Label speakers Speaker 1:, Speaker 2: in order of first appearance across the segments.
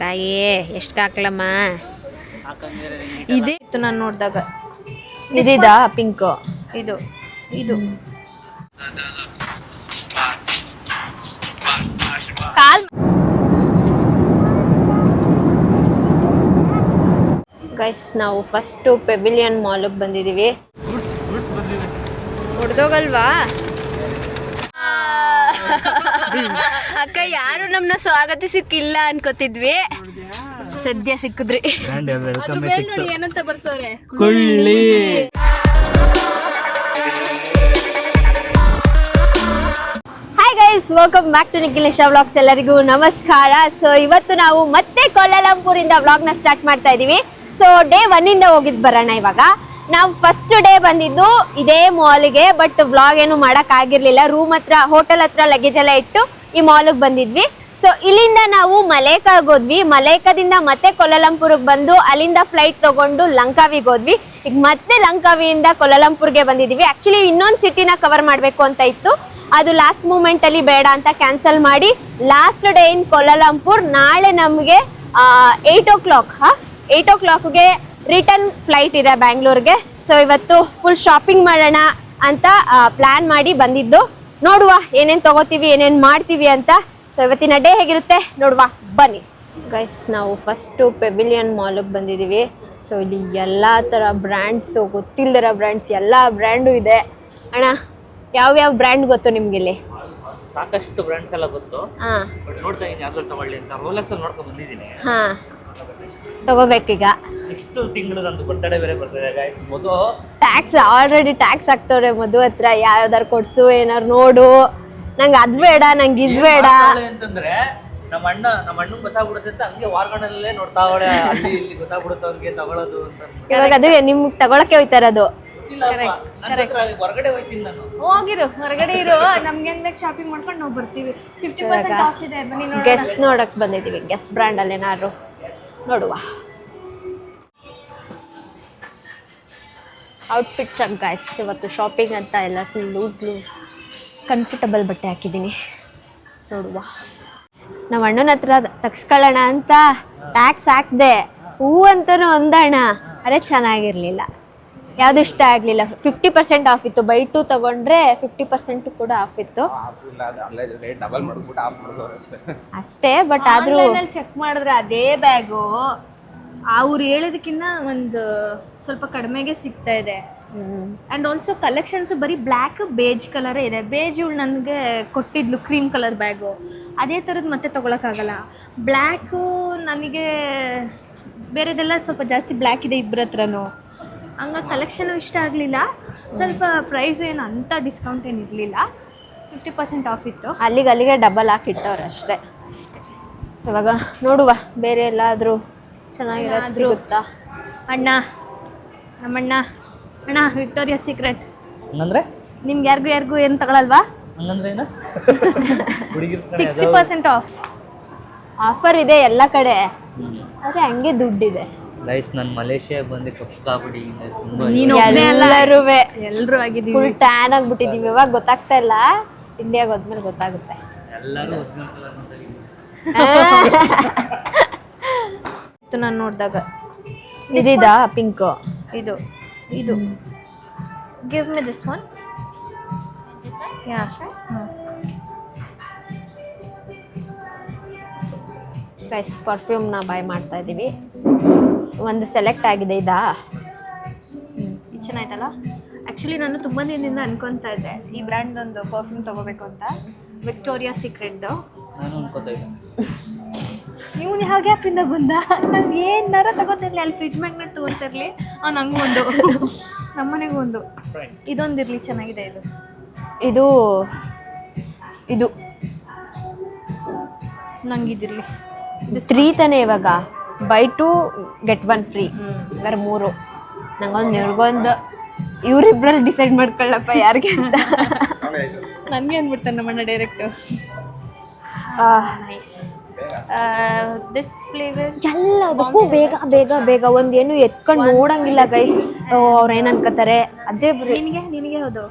Speaker 1: ತಾಯಿ ಎಷ್ಟು ಹಾಕ್ಲಮ್ಮ ಇದೇ ಇತ್ತು ನಾನು ನೋಡಿದಾಗ ಇದಿದಾ ಪಿಂಕ್ ಇದು ಇದು ಕಾಲ್ ಗೈಸ್ ನಾವು ಫಸ್ಟು ಪೆವಿಲಿಯನ್ ಮಾಲ್ಗೆ ಬಂದಿದ್ದೀವಿ ಹೊಡೆದೋಗಲ್ವಾ ಅಕ್ಕ ಯಾರು ನಮ್ಮನ್ನ ಸ್ವಾಗತಿಸಿಕ್ಕಿಲ್ಲ ಅನ್ಕೋತಿದ್ವಿ ಸದ್ಯ ಸಿಕ್ಕಿದ್ರಿ ಏನಂತ ಬರ್ಸೋರೆ ಕೊಳ್ಳಿ hi guys welcome back to Nikhilesha vlogs ಎಲ್ಲರಿಗೂ ನಮಸ್ಕಾರ ಸೊ ಇವತ್ತು ನಾವು ಮತ್ತೆ ಕೋಲಾಲಂಪುರಿಂದ ವ್ಲಾಗ್ ನ ಸ್ಟಾರ್ಟ್ ಮಾಡ್ತಾ ಇದೀವಿ ಸೊ ಡೇ 1 ಇಂದ ಹೋಗಿದ್ ಬರೋಣ ಇವಾಗ ನಾವು ಫಸ್ಟ್ ಡೇ ಬಂದಿದ್ದು ಇದೇ ಮಾಲ್ಗೆ ಬಟ್ ವ್ಲಾಗ್ ಏನು ಮಾಡಕ್ ಆಗಿರ್ಲಿಲ್ಲ ರೂಮ್ ಹತ್ರ ಹೋಟೆಲ್ ಹತ್ರ ಲಗೇಜ್ ಎಲ್ಲ ಇಟ್ಟು ಈ ಮಾಲ್ಗೆ ಬಂದಿದ್ವಿ ಸೊ ಇಲ್ಲಿಂದ ನಾವು ಮಲೇಕಾಗ್ ಹೋದ್ವಿ ಮಲೇಕಾದಿಂದ ಮತ್ತೆ ಕೋಲಾಲಂಪುರ್ಗೆ ಬಂದು ಅಲ್ಲಿಂದ ಫ್ಲೈಟ್ ತಗೊಂಡು ಲಂಕಾವಿಗೆ ಹೋದ್ವಿ ಈಗ ಮತ್ತೆ ಲಂಕಾವಿಯಿಂದ ಕೋಲಾಲಂಪುರ್ಗೆ ಬಂದಿದೀವಿ ಆಕ್ಚುಲಿ ಇನ್ನೊಂದು ಸಿಟಿನ ಕವರ್ ಮಾಡ್ಬೇಕು ಅಂತ ಇತ್ತು ಅದು ಲಾಸ್ಟ್ ಮೂಮೆಂಟ್ ಅಲ್ಲಿ ಬೇಡ ಅಂತ ಕ್ಯಾನ್ಸಲ್ ಮಾಡಿ ಲಾಸ್ಟ್ ಡೇ ಇನ್ ಕೋಲಾಲಂಪುರ್ ನಾಳೆ ನಮಗೆ 8 o'clock ರಿಟರ್ನ್ ಫ್ಲೈಟ್ ಇದೆ ಬ್ಯಾಂಗ್ಳೂರ್ಗೆ ಸೊ ಇವತ್ತು ಫುಲ್ ಶಾಪಿಂಗ್ ಮಾಡೋಣ ಅಂತ ಪ್ಲಾನ್ ಮಾಡಿ ಬಂದಿದ್ದು ನೋಡುವ ಏನೇನ್ ತಗೋತೀವಿ ಏನೇನ್ ಮಾಡ್ತೀವಿ ಅಂತ ಸೊ ಇವತ್ತಿನ ಡೇ ಹೇಗಿರುತ್ತೆ ನೋಡುವ ಬನ್ನಿ ಗೈಸ್ ನಾವು ಫಸ್ಟ್ ಪೆವಿಲಿಯನ್ ಮಾಲ್ಗೆ ಬಂದಿದ್ದೀವಿ ಸೊ ಇಲ್ಲಿ ಎಲ್ಲಾ ತರ ಬ್ರ್ಯಾಂಡ್ಸ್ ಗೊತ್ತಿಲ್ಲದಿರೋ ಬ್ರ್ಯಾಂಡ್ಸ್ ಎಲ್ಲಾ ಬ್ರ್ಯಾಂಡು ಇದೆ ಅಣ್ಣ ಯಾವ ಬ್ರ್ಯಾಂಡ್ ಗೊತ್ತು ನಿಮ್ಗೆ ಇಲ್ಲಿ
Speaker 2: ಸಾಕಷ್ಟು ಬ್ರ್ಯಾಂಡ್ಸ್ ಎಲ್ಲ ಗೊತ್ತು ಬಟ್ ನೋಡ್ತಾ ಇದ್ದೀನಿ ಯಾವ್ದು ತಗೊಳ್ಳಿ ಅಂತ ರೋಲೆಕ್ಸ್ ಅಲ್ಲಿ ನೋಡ್ಕೊಂಡು ಬಂದಿದ್ದೀನಿ
Speaker 1: ಹಾ ತಗೋಬೇಕೀಗ
Speaker 2: ನೆಕ್ಸ್ಟ್ ತಿಂಗಳು ನಂದು ಬರ್ತಡೇ ಬೇರೆ ಬರ್ತದೆ ಗೈಸ್ ಮದು
Speaker 1: ಟ್ಯಾಕ್ಸ್ ಆಲ್ರೆಡಿ ಟ್ಯಾಕ್ಸ್ ಹಾಕ್ತವ್ರೆ ಮಧು ಹತ್ರ ಯಾವ್ದಾರು ಕೊಡ್ಸು ಏನಾರು ನೋಡು ನಂಗೆ ಅದ್ ಬೇಡ ನಂಗೆ ಇದ್ ಬೇಡ
Speaker 2: ಅಂತಂದ್ರೆ ನಮ್ಮ ಅಣ್ಣಂಗೆ ಗೊತ್ತಾಗ್ಬಿಡುತ್ತೆ ಅಂತ ಹಂಗೆ ವಾರ್ಗಣಲ್ಲೇ ನೋಡ್ತಾವಳೆ ಅಲ್ಲಿ ಇಲ್ಲಿ ಗೊತ್ತಾಗ್ಬಿಡುತ್ತೆ ಅವ್ರಿಗೆ ತಗೊಳ್ಳೋದು ಅಂತ
Speaker 1: ಇವಾಗ ಅದು ನಿಮ್ಗೆ ತಗೊಳಕ್ಕೆ ಹೋಯ್ತಾರದು
Speaker 2: ಹೊರಗಡೆ ಹೋಗ್ತೀನಿ ನಾನು
Speaker 3: ಹೋಗಿರು ಹೊರಗಡೆ ಇರು ನಮ್ಗೆ ಏನ್ ಬೇಕು ಶಾಪಿಂಗ್ ಮಾಡ್ಕೊಂಡು ನಾವು ಬರ್ತೀವಿ 50% ಆಫ್ ಇದೆ ಬನ್ನಿ ನೋಡೋಣ
Speaker 1: ಗೆಸ್ ನೋಡಕ್ ಬಂದಿದೀವಿ ಗೆಸ್ ಬ್ರ್ಯಾಂಡ್ ಅಲ್ಲಿ ಏನಾದ್ರು ನೋಡುವ ಔಟ್ಫಿಟ್ ಚೆಕ್ ಗೈಸ್ ಇವತ್ತು ಶಾಪಿಂಗ್ ಅಂತ ಎಲ್ಲ ಫುಲ್ ಲೂಸ್ ಕಂಫರ್ಟಬಲ್ ಬಟ್ಟೆ ಹಾಕಿದ್ದೀನಿ ನೋಡುವ ನಮ್ಮ ಅಣ್ಣನ ಹತ್ರ ತಗ್ಸ್ಕೊಳ್ಳೋಣ ಅಂತ ಟ್ಯಾಕ್ಸ್ ಹಾಕ್ದೆ ಹೂ ಅಂತಾನು ಒಂದಣ್ಣ ಅರೆ ಚೆನ್ನಾಗಿರ್ಲಿಲ್ಲ ಯಾವ್ದು ಇಷ್ಟ ಆಗ್ಲಿಲ್ಲ 50% ಆಫ್ ಇತ್ತು ಬೈ 2 ತಗೊಂಡ್ರೆ 50% ಕೂಡ ಆಫ್ ಇತ್ತು ಅಷ್ಟೇ ಬಟ್ ಆದ್ರೂ
Speaker 3: ಚೆಕ್ ಮಾಡಿದ್ರೆ ಅದೇ ಬ್ಯಾಗು ಅವ್ರು ಹೇಳೋದಕ್ಕಿಂತ ಒಂದು ಸ್ವಲ್ಪ ಕಡಿಮೆಗೆ ಸಿಗ್ತಾ ಇದೆ ಅಂಡ್ ಆಲ್ಸೋ ಕಲೆಕ್ಷನ್ಸ್ ಬರೀ ಬ್ಲ್ಯಾಕ್ ಬೇಜ್ ಕಲರೇ ಇದೆ ಬೇಜ್ ಇವಳು ನನಗೆ ಕೊಟ್ಟಿದ್ಲು ಕ್ರೀಮ್ ಕಲರ್ ಬ್ಯಾಗು ಅದೇ ಥರದ್ದು ಮತ್ತೆ ತೊಗೊಳಕ್ಕಾಗಲ್ಲ ಬ್ಲ್ಯಾಕು ನನಗೆ ಬೇರೆದೆಲ್ಲ ಸ್ವಲ್ಪ ಜಾಸ್ತಿ ಬ್ಲ್ಯಾಕ್ ಇದೆ ಇಬ್ಬರ ಹತ್ರನೂ ಹಂಗ ಕಲೆಕ್ಷನು ಇಷ್ಟ ಆಗಲಿಲ್ಲ ಸ್ವಲ್ಪ ಪ್ರೈಸು ಏನು ಅಂಥ ಡಿಸ್ಕೌಂಟ್ ಏನು ಇರಲಿಲ್ಲ 50% ಆಫ್ ಇತ್ತು
Speaker 1: ಅಲ್ಲಿಗೆ ಡಬಲ್ ಹಾಕಿಟ್ಟವ್ರು ಅಷ್ಟೇ ಇವಾಗ ನೋಡುವ ಬೇರೆ ಎಲ್ಲಾದರೂ ಚೆನ್ನಾಗಿರೋದು ಸಿಗುತ್ತಾ
Speaker 3: ನಮ್ಮಣ್ಣ ವಿಕ್ಟೋರಿಯಾ ಸೀಕ್ರೆಟ್
Speaker 2: ಹಂಗಂದ್ರೆ
Speaker 3: ನಿಮ್ಗೆ ಯಾರಿಗೂ ಏನು ತಗೊಳಲ್ವಾ
Speaker 2: ಹಂಗಂದ್ರೆ ಏನು
Speaker 3: 60% ಆಫ್
Speaker 1: ಆಫರ್ ಇದೆ ಎಲ್ಲ ಕಡೆ ಆದರೆ ಹಂಗೆ ದುಡ್ಡಿದೆ
Speaker 2: ಗೈಸ್ ನಾನು ಮಲೇಷಿಯಾಗೆ ಬಂದು ಕಪ್ಪಾಗ್ಬಿಡಿ
Speaker 3: ಎಲ್ಲರೂ ಆಗಿದ್ದೀವಿ
Speaker 1: ಫುಲ್ ಟ್ಯಾನ್ ಆಗಿಬಿಟ್ಟಿದ್ದೀವಿ ಇವಾಗ ಗೊತ್ತಾಗ್ತಾ ಇಲ್ಲ ಇಂಡಿಯಾಗೆ ಹೋದ್ಮೇಲೆ ಗೊತ್ತಾಗುತ್ತೆ
Speaker 2: ಎಲ್ಲರೂ
Speaker 3: ನಾನು ನೋಡಿದಾಗ
Speaker 1: ಇದಿದಾ ಪಿಂಕ್
Speaker 3: ಇದು ಗಿವ್ ಮಿ ದಿಸ್ ಒನ್ ಯಾ
Speaker 1: ಗೈಸ್ ಪರ್ಫ್ಯೂಮ್ನ ಬೈ ಮಾಡ್ತಾ ಇದ್ದೀವಿ ಒಂದು ಸೆಲೆಕ್ಟ್ ಆಗಿದೆ ಇದಾ
Speaker 3: ಚೆನ್ನಾಯ್ತಲ್ಲ ಆ್ಯಕ್ಚುಲಿ ನಾನು ತುಂಬ ದಿನದಿಂದ ಅನ್ಕೊತಾ ಇದ್ದೆ ಈ ಬ್ರ್ಯಾಂಡ್ ಒಂದು ಪರ್ಫ್ಯೂಮ್ ತೊಗೋಬೇಕು ಅಂತ ವಿಕ್ಟೋರಿಯಾ ಸೀಕ್ರೆಟ್ದು
Speaker 2: ನಾನು ಅನ್ಕೋತಾ ಇದ್ದೆ
Speaker 3: ಇವನು ಯಾವ ಗ್ಯಾಪಿಂದ ಬಂದ ನಾವು ಏನಾರ ತಗೋತಿರ್ಲಿ ಅಲ್ಲಿ ಫ್ರಿಜ್ ಮ್ಯಾಗ್ನೆಟ್ ತೊಗೊತಿರ್ಲಿ ನಂಗೂ ಒಂದು ನಮ್ಮನೆಗೂ ಒಂದು ಇದೊಂದಿರಲಿ ಚೆನ್ನಾಗಿದೆ
Speaker 1: ಇದು ಇದು
Speaker 3: ನಂಗಿದಿರಲಿ
Speaker 1: 3 ತಾನೇ ಇವಾಗ ಬೈ 2 get 1 ಫ್ರೀ ಹಂಗಾರೆ 3 ನಂಗೊಂದು ಇವ್ರಿಗೊಂದು ಇವರಿಬ್ರಲ್ಲಿ ಡಿಸೈಡ್ ಮಾಡ್ಕೊಳ್ಳಪ್ಪ ಯಾರಿಗೆ ಅಂತ
Speaker 3: ನನಗೆ ಅಂದ್ಬಿಡ್ತಾನೆ ನಮ್ಮಣ್ಣ ಡೈರೆಕ್ಟು
Speaker 1: ನೈಸ್
Speaker 3: ದಿಸ್ ಫ್ಲೇವರ್
Speaker 1: ಎಲ್ಲದಕ್ಕೂ ಬೇಗ ಒಂದೇನು ಎತ್ಕೊಂಡು ನೋಡಂಗಿಲ್ಲ ಗೈಸ್ ಅವ್ರು ಏನು ಅನ್ಕೋತಾರೆ ಅದೇ
Speaker 3: ನಿನಗೆ ಹೌದು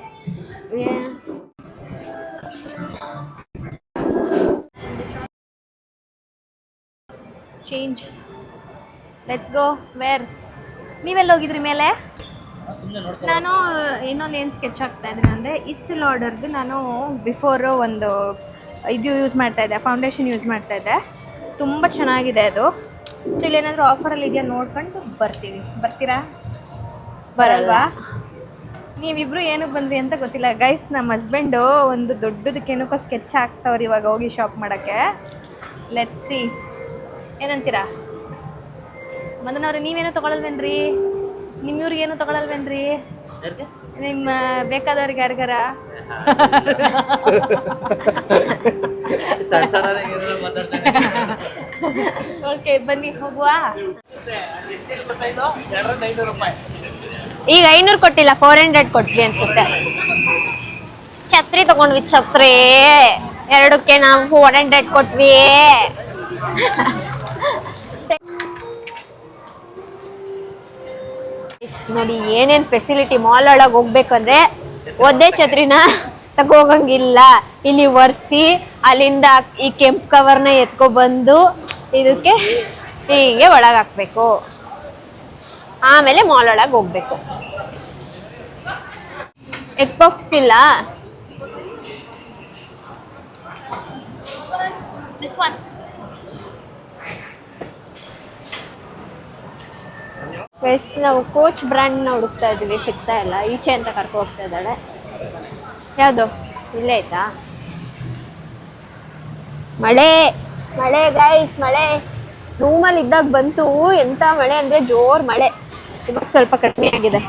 Speaker 3: ಚೇಂಜ್. Let's go. ವೇರ್ ನೀವೆಲ್ಲ ಹೋಗಿದ್ರಿ ಮೇಲೆ?
Speaker 2: ಸುಮ್ಮನೆ ನೋಡ್ತಾ
Speaker 3: ನಾನು ಇನ್ನೊಂದು ಏನು ಸ್ಕೆಚ್ ಆಗ್ತಾ ಇದ್ದೀನಿ ಅಂದರೆ ಇಸ್ಟಿಲ್ ಆರ್ಡರ್ದು ನಾನು ಬಿಫೋರು ಒಂದು ಇದು ಯೂಸ್ ಮಾಡ್ತಾಯಿದ್ದೆ, ಫೌಂಡೇಶನ್ ಯೂಸ್ ಮಾಡ್ತಾಯಿದ್ದೆ. ತುಂಬ ಚೆನ್ನಾಗಿದೆ ಅದು. ಸೊ ಇಲ್ಲೇನಾದರೂ ಆಫರಲ್ಲಿ ಇದೆಯಾ ನೋಡ್ಕೊಂಡು ಬರ್ತೀರಾ? ಬರಲ್ವಾ? ನೀವಿಬ್ರು ಏನಕ್ಕೆ ಬಂದ್ರಿ ಅಂತ ಗೊತ್ತಿಲ್ಲ ಗೈಸ್. ನಮ್ಮ ಹಸ್ಬೆಂಡು ಒಂದು ದೊಡ್ಡದಕ್ಕೇನಕ್ಕೋ ಸ್ಕೆಚ್ ಹಾಕ್ತವ್ರು ಇವಾಗ ಹೋಗಿ ಶಾಪ್ ಮಾಡೋಕ್ಕೆ. Let's see. ಏನಂತೀರಾ ಮದನವ್ರೆ? ನೀವೇನು ತೊಗೊಳಲ್ವೇನ್ರಿ? ನಿಮ್ಮೂರಿಗೇನು ತೊಗೊಳಲ್ವೇನ್ರಿ?
Speaker 2: ಯಾರಿಗೆ?
Speaker 3: ನಿಮ್ಮ ಬೇಕಾದವ್ರಿಗೆ ಯಾರಿಗಾರ?
Speaker 2: ಸಣ್ಣ ಸಣ್ಣದಾಗಿ ಏನಾದ್ರು ಮಾತಾಡ್ತಾನೆ.
Speaker 3: ಓಕೆ ಬನ್ನಿ ಹೋಗುವ.
Speaker 2: ಎಷ್ಟೆಲ್ಲ ಗೊತ್ತಾಯ್ತು? 2,500 ರೂಪಾಯಿ.
Speaker 1: ಈಗ 500 ಕೊಟ್ಟಿಲ್ಲ, 400 ಕೊಟ್ವಿ ಅನ್ಸುತ್ತೆ. ಛತ್ರಿ ತಗೊಂಡ್ವಿ, ಛತ್ರಿ ಎರಡಕ್ಕೆ ನಾವು 400 ಕೊಟ್ವಿ. ನೋಡಿ ಏನೇನ್ ಫೆಸಿಲಿಟಿ. ಮಾಲ್ ಒಳಗೆ ಹೋಗ್ಬೇಕಂದ್ರೆ ಒಂದೇ ಛತ್ರಿನ ತಗೋಗಂಗಿಲ್ಲ, ಇಲ್ಲಿ ಒರ್ಸಿ ಅಲ್ಲಿಂದ ಈ ಕೆಂಪು ಕವರ್ನ ಎತ್ಕೊ ಬಂದು ಇದಕ್ಕೆ ಹೀಗೆ ಒಳಗೆ ಹಾಕ್ಬೇಕು, ಆಮೇಲೆ ಮಾಲ್ ಒಳಗೆ ಹೋಗ್ಬೇಕು. ಎಗ್ ಪಫ್ಸ್ ಇಲ್ಲ.
Speaker 3: This one.
Speaker 1: ನಾವು ಕೋಚ್ ಬ್ರ್ಯಾಂಡ್ನ ಹುಡುಕ್ತಾ ಇದ್ವಿ, ಸಿಗ್ತಾ ಇಲ್ಲ. ಈಚೆ ಅಂತ ಕರ್ಕೊ ಹೋಗ್ತಾ ಇದ್ದಾಳೆ. ಯಾವುದು? ಇಲ್ಲೇ ಆಯ್ತಾ? ಮಳೆ ಮಳೆ ಗೈಸ್, ಮಳೆ ರೂಮಲ್ಲಿ ಇದ್ದಾಗ ಬಂತು. ಎಂತ ಮಳೆ ಅಂದ್ರೆ ಜೋರ್ ಮಳೆ. ಇವಾಗ ಸ್ವಲ್ಪ ಕಡಿಮೆ ಆಗಿದೆ.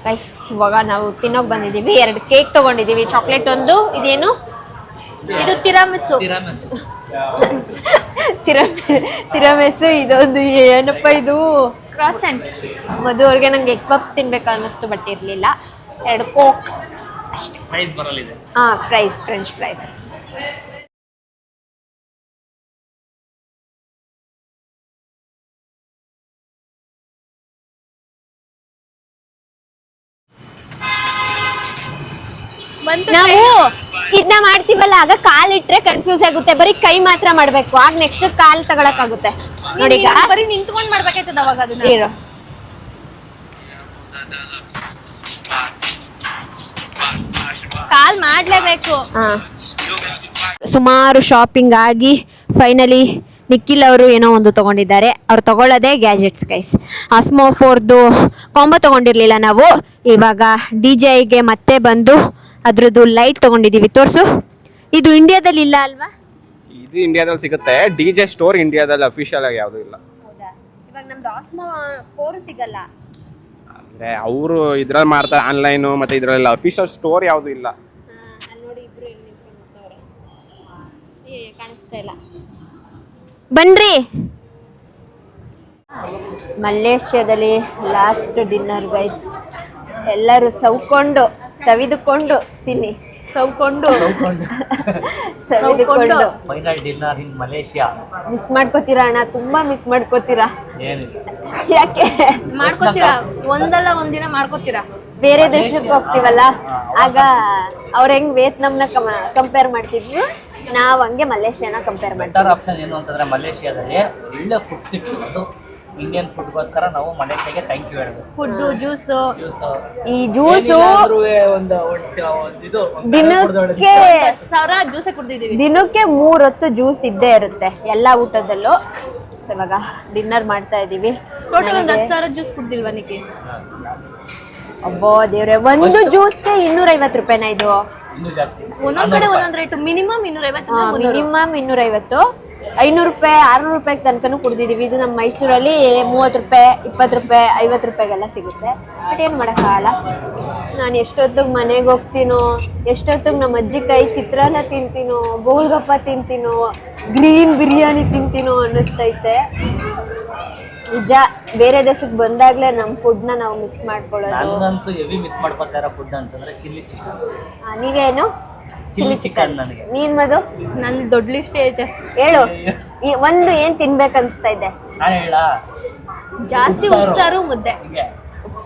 Speaker 1: ಗೈಸ್ ಇವಾಗ ನಾವು ತಿನ್ನೋಕ್ ಬಂದಿದೀವಿ. 2 ಕೇಕ್ ತಗೊಂಡಿದೀವಿ. ಚಾಕ್ಲೇಟ್ ಒಂದು, ಇದೇನು
Speaker 3: ಇದು ತಿರಾಮಿಸು.
Speaker 1: ತಿರಮೆಸು. ಇದೊಂದು ಏನಪ್ಪ ಇದು?
Speaker 3: ಕ್ರಾಸೆಂಟ್.
Speaker 1: ಮಧು ಅವ್ರಿಗೆ ನಂಗೆ ಎಗ್ ಪಪ್ಸ್ ತಿನ್ಬೇಕು ಅನ್ನಿಸ್ತು, ಬಟ್ ಇರ್ಲಿಲ್ಲ. 2 ಕೋಕ್ ಅಷ್ಟೇ.
Speaker 2: ಪ್ರೈಸ್ ಬರಲಿದೆ.
Speaker 1: Fries, french fries. ನಾವು ಇದನ್ನ ಮಾಡ್ತೀವಲ್ಲ, ಆಗ ಕಾಲ್ ಇಟ್ರೆ ಕನ್ಫ್ಯೂಸ್ ಆಗುತ್ತೆ. ಬರೀ ಕೈ ಮಾತ್ರ ಮಾಡ್ಬೇಕು, ಆಗ ನೆಕ್ಸ್ಟ್ ಕಾಲ್ ತಗೊಳಕ್ ಆಗುತ್ತೆ. ನೋಡಿ ಈಗ
Speaker 3: ಬರೀ ನಿಂತ್ಕೊಂಡ್ ಮಾಡ್ಬೇಕಾಯ್ತದ ಅವಾಗ ಅದನ್ನ.
Speaker 1: ಇರು.
Speaker 3: ಕಾಲ್ ಮಾಡ್ಲೇಬೇಕು.
Speaker 1: ಸುಮಾರು ಶಾಪಿಂಗ್ ಆಗಿ ಫೈನಲಿ ನಿಖಿಲ್ ಅವರು ಏನೋ ಒಂದು ತಗೊಂಡಿದ್ದಾರೆ. ಅವ್ರು ತಗೊಳ್ಳೋದೇ ಗ್ಯಾಜೆಟ್ಸ್ ಗೈಸ್. ಆಸ್ಮೋ 4ದು ಕಾಂಬೋ ತಗೊಂಡಿರ್ಲಿಲ್ಲ ನಾವು. ಇವಾಗ DJIಗೆ ಮತ್ತೆ ಬಂದು ಅದ್ರದ್ದು ಲೈಟ್ ತಗೊಂಡಿದೀವಿ. ತೋರ್ಸು. ಇದು ಇಂಡಿಯಾದಲ್ಲಿ ಇಲ್ಲ ಅಲ್ವಾ?
Speaker 4: ಇದು ಇಂಡಿಯಾದಲ್ಲಿ ಸಿಗುತ್ತೆ. DJ ಸ್ಟೋರ್ ಇಂಡಿಯಾದಲ್ಲಿ ಅಫಿಷಿಯಲ್ ಆಗಿ ಯಾವುದು ಇಲ್ಲ.
Speaker 1: ಹೌದಾ? ಇವಾಗ ನಮ್ದು ಆಸ್ಮೋ 4 ಸಿಗಲ್ಲ
Speaker 4: ಅಂದ್ರೆ ಅವರು ಇದ್ರಲ್ಲಿ ಮಾಡ್ತಾರೆ ಆನ್ಲೈನು, ಮತ್ತೆ ಇದ್ರಲ್ಲಿ ಅಫಿಷಿಯಲ್ ಸ್ಟೋರ್ ಯಾವುದು ಇಲ್ಲ.
Speaker 1: ನೋಡಿ ಇಬ್ರು ಹೆಂಗ್ ನಿಂತ್ಕೊಂಡ್ಬಿಟ್ಟವ್ರೆ. ಕಾಣಿಸ್ತಾ ಇಲ್ಲ. ಬನ್ರಿ. ಮಲೇಷ್ಯಾದಲ್ಲಿ ಲಾಸ್ಟ್ ಡಿನ್ನರ್ ಗೈಸ್. ಎಲ್ಲರೂ ಸವಿದುಕೊಂಡು ತಿನ್ನಿ. ಸವಿದುಕೊಂಡು
Speaker 2: ಫೈನಲ್ ಡಿನ್ನರ್ ಇನ್ ಮಲೇಷಿಯಾ.
Speaker 1: ಮಿಸ್ ಮಾಡ್ಕೋತೀರಾ ಅಣ್ಣ? ತುಂಬಾ ಮಿಸ್ ಮಾಡ್ಕೋತೀರಾ.
Speaker 2: ಏನಿಲ್ಲ,
Speaker 1: ಯಾಕೆ
Speaker 3: ಮಾಡ್ಕೋತೀರಾ? ಒಂದಲ್ಲ ಒಂದಿನ ಮಾಡ್ಕೋತೀರಾ.
Speaker 1: ಬೇರೆ ದೇಶಕ್ಕೆ ಹೋಗ್ತೀವಲ್ಲ, ಆಗ ಅವ್ರ ಹೆಂಗ್ ವಿಯೆಟ್ನಾಂನ ಕಂಪೇರ್ ಮಾಡ್ತಿದ್ವಿ, ನಾವ್ ಹಂಗೆ ಮಲೇಷಿಯಾನ ಕಂಪೇರ್ ಮಾಡ್ತೀವಿ.
Speaker 2: ಬೆಟರ್ ಆಪ್ಷನ್ ಏನು ಅಂತಂದ್ರೆ ಮಲೇಷಿಯಾದಲ್ಲಿ ಒಳ್ಳೆ ಫುಡ್ ಸಿಕ್ತು. ಇಂಡಿಯನ್ ಫುಡ್ಗೋಸ್ಕರ ನಾವು ಮಲೇಷಿಯಾಗೆ ಥ್ಯಾಂಕ್ ಯು ಹೇಳ್ಬೇಕು.
Speaker 3: Food, juice.
Speaker 1: ಈ ಜ್ಯೂಸು ದಿನಕ್ಕೆ
Speaker 3: 10,000 ಜ್ಯೂಸೇ ಕುಡ್ದಿದೀವಿ.
Speaker 1: ದಿನಕ್ಕೆ 3 ಹೊತ್ತು ಜ್ಯೂಸ್ ಇದ್ದೇ ಇರುತ್ತೆ ಎಲ್ಲಾ ಊಟದಲ್ಲೂ. ಇವಾಗ ಡಿನ್ನರ್ ಮಾಡ್ತಾ ಇದೀವಿ.
Speaker 3: ಟೋಟಲ್ ಒಂದು 10,000 ಜ್ಯೂಸ್ ಕುಡ್ದಿಲ್ವಾ ನಿಕ್ಕಿ?
Speaker 1: ಅಬ್ಬೋ ದೇವ್ರೆ, ಒಂದು ಜ್ಯೂಸ್ಗೆ 250 ರೂಪಾಯಿನ? ಇದು
Speaker 2: ಇನ್ನೂ ಜಾಸ್ತಿ.
Speaker 3: ಒಂದೊಂದ್ ಕಡೆ ಒಂದೊಂದ್ ರೇಟ್. ಮಿನಿಮಮ್ 250.
Speaker 1: ಮಿನಿಮಮ್ 250, 500 ರೂಪಾಯಿ, 600 ರೂಪಾಯಿ ತನಕನೂ ಕುಡ್ದಿದೀವಿ. ಇದು ನಮ್ಮ ಮೈಸೂರಲ್ಲಿ 30 ರೂಪಾಯಿ, 20 ರೂಪಾಯಿ, 50 ರೂಪಾಯಿಗೆಲ್ಲ ಸಿಗುತ್ತೆ. ಬಟ್ ಏನು ಮಾಡೋಕ್ಕಾಗಲ್ಲ. ನಾನು ಎಷ್ಟೊತ್ತಿಗೆ ಮನೆಗೆ ಹೋಗ್ತೀನೋ, ಎಷ್ಟೊತ್ತಿಗೆ ನಮ್ಮ ಅಜ್ಜಿ ಕೈ ಚಿತ್ರಾನ್ನ ತಿಂತೀನೋ, ಗೋಲ್ಗಪ್ಪ ತಿಂತೀನೋ, ಗ್ರೀನ್ ಬಿರಿಯಾನಿ ತಿಂತೀನೋ ಅನ್ನಿಸ್ತೈತೆ. ನಿಜ, ಬೇರೆ ದೇಶಕ್ಕೆ ಬಂದಾಗ್ಲೇ ನಮ್ಮ ಫುಡ್ನ ನಾವು ಮಿಸ್ ಮಾಡ್ಕೊಳ್ಳೋದು.
Speaker 2: ನನಗಂತೂ ಹೆವಿ ಮಿಸ್ ಮಾಡ್ಕೊತಾ ಇರೋ ಫುಡ್ ಅಂತಂದ್ರೆ ಚಿಲ್ಲಿ ಚಿಕನ್.
Speaker 1: ನೀವೇನು?
Speaker 2: ಚಿಲ್ಲಿ ಚಿಕನ್ ನನಗೆ.
Speaker 1: ನೀನ್ ಮಧು?
Speaker 3: ನನ್ ದೊಡ್ಡ ಲಿಸ್ಟ್ ಐತೆ.
Speaker 1: ಹೇಳು, ಏನ್ ತಿನ್ಬೇಕನ್ಸ್ತಾ ಇದೆ?
Speaker 2: ನಾನು ಹೇಳ
Speaker 3: ಜಾಸ್ತಿ ಉಪ್ಸಾರು ಮುದ್ದೆ.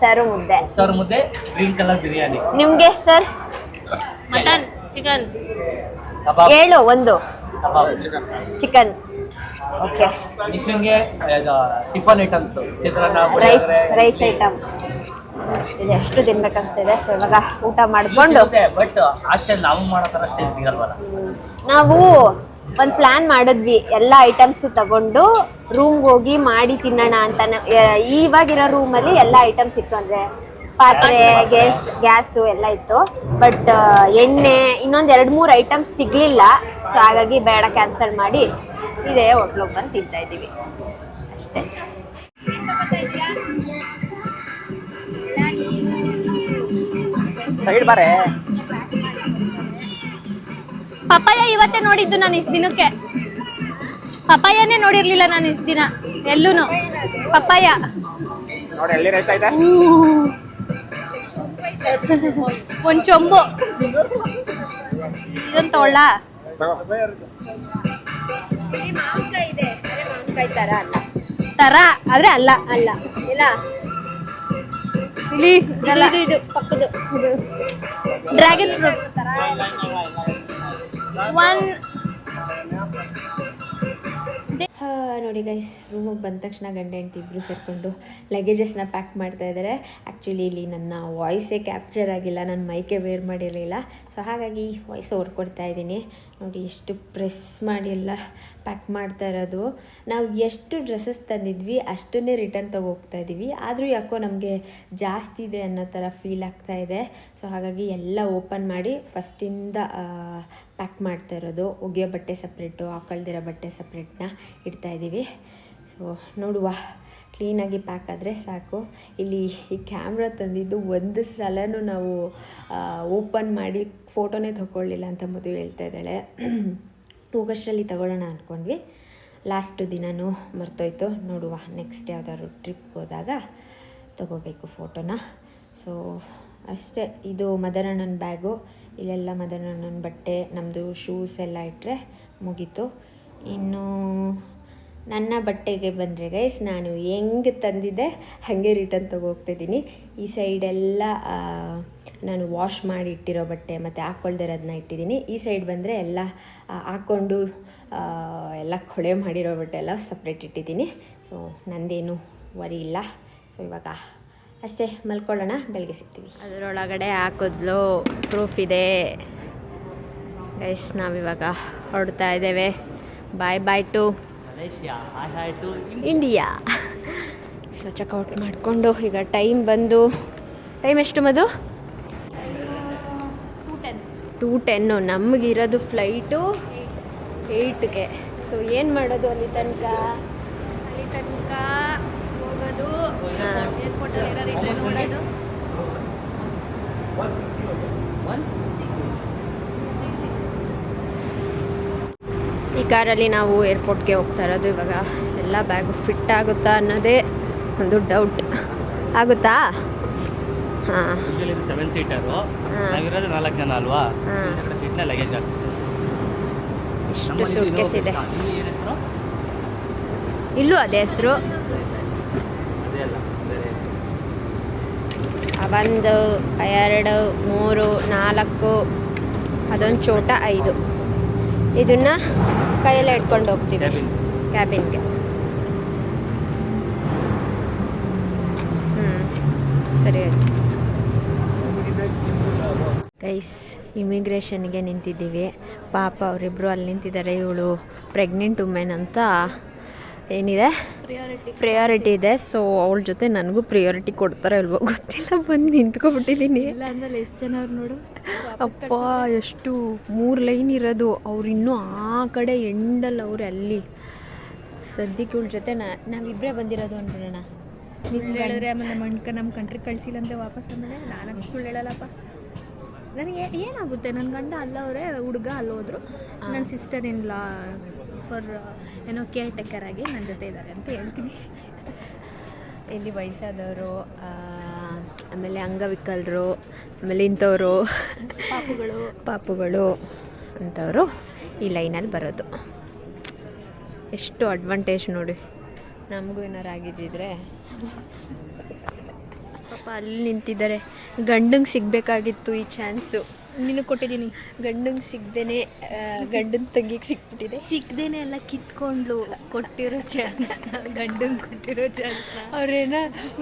Speaker 1: ಉಪ್ಸಾರು ಮುದ್ದೆ.
Speaker 2: ಉಪ್ಸಾರು ಮುದ್ದೆ, ಗ್ರೀನ್ ಕಲರ್ ಬಿರಿಯಾನಿ.
Speaker 1: ನಿಮ್ಗೆ ಸರ್?
Speaker 3: ಮಟನ್, ಚಿಕನ್,
Speaker 2: ಕಬಾಬ್,
Speaker 1: ಹೇಳು ಒಂದು. ಚಿಕನ್. ಓಕೆ.
Speaker 2: ನಿಶಂಗೆ ಟಿಫನ್ ಐಟಮ್ಸ್, ಚಿತ್ರಾನ್ನ,
Speaker 1: ರೈಸ್ ಐಟಮ್ ಇದೆ. ಎಷ್ಟು ತಿನ್ಬೇಕನ್ಸ್ತಿದೆ. ಸೊ ಇವಾಗ ಊಟ ಮಾಡ್ಕೊಂಡು
Speaker 2: ಬಟ್ ಅಷ್ಟೇನು ನಾವು ಮಾಡೋ ಥರ ಅಷ್ಟೇನು ಸಿಗಲ್ವಲ್ಲ.
Speaker 1: ನಾವು ಒಂದು ಪ್ಲಾನ್ ಮಾಡಿದ್ವಿ, ಎಲ್ಲ ಐಟಮ್ಸ್ ತಗೊಂಡು ರೂಮ್ಗೆ ಹೋಗಿ ಮಾಡಿ ತಿನ್ನೋಣ ಅಂತ. ಇವಾಗಿರೋ ರೂಮಲ್ಲಿ ಎಲ್ಲ ಐಟಮ್ಸ್ ಇತ್ತು, ಅಂದರೆ ಪಾತ್ರೆ, ಗ್ಯಾಸು ಎಲ್ಲ ಇತ್ತು. ಬಟ್ ಎಣ್ಣೆ ಇನ್ನೊಂದು 2-3 ಐಟಮ್ಸ್ ಸಿಗಲಿಲ್ಲ. ಸೊ ಹಾಗಾಗಿ ಬೇಡ, ಕ್ಯಾನ್ಸಲ್ ಮಾಡಿ ಇದೇ ಹೋಟ್ಲಿಗೆ ಬಂದು ತಿಂತಾ ಇದ್ದೀವಿ ಅಷ್ಟೇ.
Speaker 3: ಪಪಾಯ ಇವತ್ತೇ ನೋಡಿದ್ದು ನಾನು ಇಷ್ಟು ದಿನಕ್ಕೆ. ಪಪಾಯನೇ ನೋಡಿರ್ಲಿಲ್ಲ ನಾನು ಇಷ್ಟು ದಿನ ಎಲ್ಲೂನು. ಪಪಾಯ
Speaker 4: ನೋಡಿ ಎಲ್ಲಿ ರೈಸ್ ಆಯ್ತಾ?
Speaker 3: ಒಂದ್ ಚೊಂಬು ಇದೊಂದು ತೊಗೊಳ್ಳ. ತರ ಆದ್ರೆ ಅಲ್ಲ
Speaker 1: ಅಲ್ಲ ಇಲ್ಲ,
Speaker 3: ಇಲ್ಲಿ
Speaker 1: ಇದು ಪಕ್ಕದು
Speaker 3: ಡ್ರ್ಯಾಗನ್ ಫ್ರೂಟ್ ಒನ್.
Speaker 1: ನೋಡಿ ಗೈಸ್, ರೂಮಿಗೆ ಬಂದ ತಕ್ಷಣ ಗಂಡ ಹೆಂಡತಿ ಇಬ್ಬರು ಸೇರಿಕೊಂಡು ಲಗೇಜಸ್ನ ಪ್ಯಾಕ್ ಮಾಡ್ತಾ ಇದ್ದಾರೆ. ಆ್ಯಕ್ಚುಲಿ ಇಲ್ಲಿ ನನ್ನ ವಾಯ್ಸೇ ಕ್ಯಾಪ್ಚರ್ ಆಗಿಲ್ಲ, ನಾನು ಮೈಕೆ ವೇರ್ ಮಾಡಿರಲಿಲ್ಲ. ಸೊ ಹಾಗಾಗಿ ವಾಯ್ಸ್ ಕೊಡ್ತಾ ಇದ್ದೀನಿ. ನೋಡಿ ಎಷ್ಟು ಪ್ರೆಸ್ ಮಾಡಿ ಎಲ್ಲ ಪ್ಯಾಕ್ ಮಾಡ್ತಾ ಇರೋದು. ನಾವು ಎಷ್ಟು ಡ್ರೆಸ್ಸಸ್ ತಂದಿದ್ವಿ ಅಷ್ಟನ್ನೇ ರಿಟರ್ನ್ ತೊಗೋಗ್ತಾ ಇದ್ದೀವಿ. ಆದರೂ ಯಾಕೋ ನಮಗೆ ಜಾಸ್ತಿ ಇದೆ ಅನ್ನೋ ಥರ ಫೀಲ್ ಆಗ್ತಾ ಇದೆ. ಸೊ ಹಾಗಾಗಿ ಎಲ್ಲ ಓಪನ್ ಮಾಡಿ ಫಸ್ಟಿಂದ ಪ್ಯಾಕ್ ಮಾಡ್ತಾ ಇರೋದು. ಒಗೆಯೋ ಬಟ್ಟೆ ಸಪ್ರೇಟು, ಹಾಕೊಳ್ದಿರೋ ಬಟ್ಟೆ ಸಪ್ರೇಟ್ನ ಇಡ್ತಾಯಿದ್ದೀವಿ. ಸೊ ನೋಡುವ, ಕ್ಲೀನಾಗಿ ಪ್ಯಾಕ್ ಆದರೆ ಸಾಕು. ಇಲ್ಲಿ ಈ ಕ್ಯಾಮ್ರಾ ತಂದಿದ್ದು ಒಂದು ಸಲನೂ ನಾವು ಓಪನ್ ಮಾಡಿ ಫೋಟೋನೇ ತೊಗೊಳ್ಳಿಲ್ಲ ಅಂತ ಮದುವೆ ಹೇಳ್ತಾ ಇದ್ದಾಳೆ. ಆಗಸ್ಟಲ್ಲಿ ತಗೊಳ್ಳೋಣ ಅಂದ್ಕೊಂಡ್ವಿ, ಲಾಸ್ಟ್ ದಿನವೂ ಮರ್ತೋಯ್ತು. ನೋಡುವ, ನೆಕ್ಸ್ಟ್ ಯಾವ್ದಾದ್ರು ಟ್ರಿಪ್ಗೆ ಹೋದಾಗ ತೊಗೋಬೇಕು ಫೋಟೋನ. ಸೊ ಅಷ್ಟೇ. ಇದು ಮದರಣ್ಣನ ಬ್ಯಾಗು. ಇಲ್ಲೆಲ್ಲ ಮದರಣ್ಣನ ಬಟ್ಟೆ, ನಮ್ಮದು ಶೂಸ್ ಎಲ್ಲ ಇಟ್ಟರೆ ಮುಗೀತು. ಇನ್ನು ನನ್ನ ಬಟ್ಟೆಗೆ ಬಂದರೆ ಗೈಸ್, ನಾನು ಹೆಂಗೆ ತಂದಿದ್ದೆ ಹಾಗೆ ರಿಟರ್ನ್ ತೊಗೋಗ್ತಿದ್ದೀನಿ. ಈ ಸೈಡೆಲ್ಲ ನಾನು ವಾಶ್ ಮಾಡಿ ಇಟ್ಟಿರೋ ಬಟ್ಟೆ ಮತ್ತು ಹಾಕ್ಕೊಳ್ದಿರೋದನ್ನ ಇಟ್ಟಿದ್ದೀನಿ. ಈ ಸೈಡ್ ಬಂದರೆ ಎಲ್ಲ ಹಾಕ್ಕೊಂಡು ಎಲ್ಲ ಕೊಳೆ ಮಾಡಿರೋ ಬಟ್ಟೆ ಎಲ್ಲ ಸಪ್ರೇಟ್ ಇಟ್ಟಿದ್ದೀನಿ. ಸೊ ನಂದೇನು ವರಿ ಇಲ್ಲ. ಸೊ ಇವಾಗ ಅಷ್ಟೇ, ಮಲ್ಕೊಳ್ಳೋಣ, ಬೆಳಗ್ಗೆ ಸಿಗ್ತೀವಿ. ಅದರೊಳಗಡೆ ಹಾಕಿದ್ಲು, ಪ್ರೂಫ್ ಇದೆ ಗೈಸ್. ನಾವಿವಾಗ ಹೊರಡ್ತಾ ಇದ್ದೇವೆ. ಬಾಯ್ ಬಾಯ್ ಟು ಇಂಡಿಯಾ. ಸೊ ಚೆಕ್ಔಟ್ ಮಾಡಿಕೊಂಡು ಈಗ ಟೈಮ್ ಬಂದು, ಟೈಮ್ ಎಷ್ಟು ಮದು? 2:10. ನಮಗಿರೋದು ಫ್ಲೈಟು 8ಗೆ. ಸೊ ಏನು ಮಾಡೋದು ಅಲ್ಲಿ ತನಕ
Speaker 3: ಹೋಗೋದು, ಏರ್ಪೋರ್ಟಲ್ಲಿ ನೋಡೋದು.
Speaker 1: ಈ ಕಾರಲ್ಲಿ ನಾವು ಏರ್ಪೋರ್ಟ್ಗೆ ಹೋಗ್ತಾ ಇರೋದು. ಇವಾಗ ಎಲ್ಲ ಬ್ಯಾಗು ಫಿಟ್ ಆಗುತ್ತಾ ಅನ್ನೋದೇ ಒಂದು ಡೌಟ್. ಆಗುತ್ತಾ? ಹಾಂ,
Speaker 2: 7 ಸೀಟರು, ನಾವಿರೋದು 4 ಜನ ಅಲ್ವಾ? ಸೀಟ್ನ ಲಗೇಜ್ ಆಗ್ತದೆ.
Speaker 1: ಇಷ್ಟು ಸೂಟ್ಕೇಸ್ ಇದೆ. ಇಲ್ಲೂ ಅದೇ ಹೆಸರು. 1, 2, 3, 4, ಅದೊಂದು ಚೋಟ 5. ಇದನ್ನು ಕೈಯಲ್ಲೇ ಇಟ್ಕೊಂಡು ಹೋಗ್ತೀವಿ ಕ್ಯಾಬಿನ್ಗೆ. ಸರಿ ಆಯ್ತು ಗೈಸ್. ಇಮಿಗ್ರೇಷನ್ಗೆ ನಿಂತಿದ್ದೀವಿ. ಪಾಪ ಅವರಿಬ್ಬರು ಅಲ್ಲಿ ನಿಂತಿದ್ದಾರೆ. ಇವಳು ಪ್ರೆಗ್ನೆಂಟ್ ವುಮೆನ್ ಅಂತ ಏನಿದೆ, ಪ್ರಿಯಾರಿಟಿ ಇದೆ. ಸೊ ಅವಳ ಜೊತೆ ನನಗೂ ಪ್ರಿಯಾರಿಟಿ ಕೊಡ್ತಾರೋ ಇಲ್ವೋ ಗೊತ್ತಿಲ್ಲ. ಬಂದು ನಿಂತ್ಕೊಬಿಟ್ಟಿದ್ದೀನಿ.
Speaker 3: ಇಲ್ಲ ಅಂದ್ರೆ ಎಷ್ಟು ಜನ ಅವ್ರು ನೋಡು.
Speaker 1: ಅಪ್ಪ, ಎಷ್ಟು 3 ಲೈನ್ ಇರೋದು. ಅವ್ರು ಇನ್ನೂ ಆ ಕಡೆ ಎಂಡಲ್ಲಿ ಅವ್ರೆ ಅಲ್ಲಿ. ಸದ್ಯಕ್ಕೆ ಇವಳ ಜೊತೆ ನಾವಿಬ್ಬರೇ ಬಂದಿರೋದು ಅನ್ಬಿಡೋಣ.
Speaker 3: ಸುಳ್ಳು ಹೇಳಿದ್ರೆ ಆಮೇಲೆ ನಮ್ಮ ಕಂಟ್ರಿಗೆ ಕಳಿಸಿಲ್ಲ ಅಂದರೆ ವಾಪಸ್ ಆಮೇಲೆ ನಾನು ಸುಳ್ಳು ಹೇಳಲ್ಲಪ್ಪ. ನನಗೆ ಏನಾಗುತ್ತೆ, ನನ್ನ ಗಂಡ ಅಲ್ಲವರೇ, ಹುಡುಗ ಅಲ್ಲೋದ್ರು, ನನ್ನ ಸಿಸ್ಟರ್ ಇನ್ ಲಾ ಫಾರ್ ಏನೋ ಕೇರ್ ಟೇಕರ್ ಆಗಿ ನನ್ನ ಜೊತೆ ಇದ್ದಾರೆ ಅಂತ ಹೇಳ್ತೀನಿ.
Speaker 1: ಇಲ್ಲಿ ವಯಸ್ಸಾದವರು, ಆಮೇಲೆ ಅಂಗವಿಕಲರು, ಆಮೇಲೆ ಇಂಥವರು ಪಾಪುಗಳು ಅಂಥವರು ಈ ಲೈನಲ್ಲಿ ಬರೋದು. ಎಷ್ಟು ಅಡ್ವಾಂಟೇಜ್ ನೋಡಿ. ನಮಗೂ ಏನಾರು ಆಗಿದ್ದಿದ್ರೆ ಪಾಪ ಅಲ್ಲಿ ನಿಂತಿದ್ದಾರೆ. ಗಂಡಂಗೆ ಸಿಗಬೇಕಾಗಿತ್ತು ಈ ಚಾನ್ಸು,
Speaker 3: ನಿನಗೆ ಕೊಟ್ಟಿದ್ದೀನಿ.
Speaker 1: ಗಂಡಂಗೆ ಸಿಗ್ದೇನೆ ಗಂಡನ ತಂಗಿಗೆ ಸಿಕ್ಬಿಟ್ಟಿದೆ.
Speaker 3: ಸಿಕ್ದೇನೆ ಎಲ್ಲ ಕಿತ್ಕೊಂಡ್ಲು ಕೊಟ್ಟಿರೋ ಚಾನ್ಸ್, ಗಂಡಂಗೆ ಕೊಟ್ಟಿರೋ ಚಾನ್ಸ್.